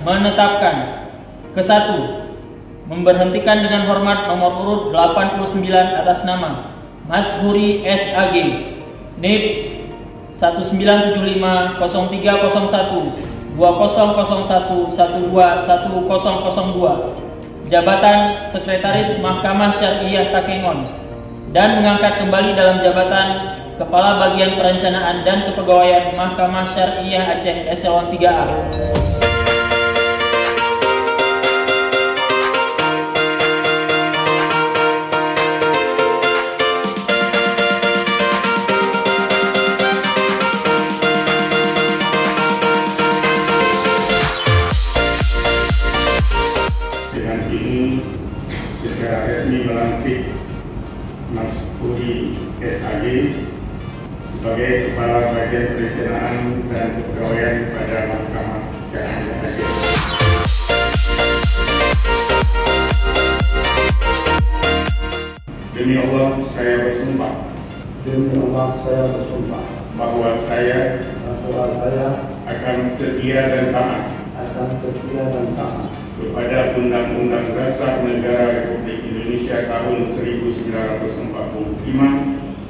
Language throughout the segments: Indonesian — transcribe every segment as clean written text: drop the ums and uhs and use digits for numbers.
Menetapkan ke-1, memberhentikan dengan hormat nomor urut 89 atas nama Mas Huri SAG, NIP 19750301 2001 121002, jabatan Sekretaris Mahkamah Syariah Takengon, dan mengangkat kembali dalam jabatan Kepala Bagian Perencanaan dan Kepegawaian Mahkamah Syariah Aceh Eselon 3A. Dengan ini secara resmi melantik Mas Huri SAG sebagai Kepala Bagian Perencanaan dan Kepegawaian pada Mahkamah Syariah Aceh. Demi Allah saya bersumpah. Demi Allah saya bersumpah bahwa saya akan setia dan taat kepada Undang-Undang Dasar Negara Republik Indonesia tahun 1945,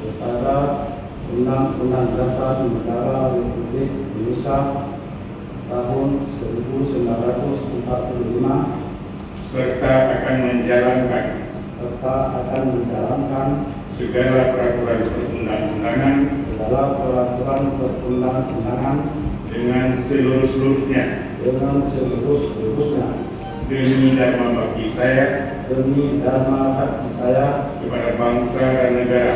kepada Undang-Undang Dasar Negara Republik Indonesia tahun 1945, serta akan menjalankan segala peraturan perundang-undangan dengan seluruh-seluruhnya demi dharma bakti saya kepada bangsa dan negara.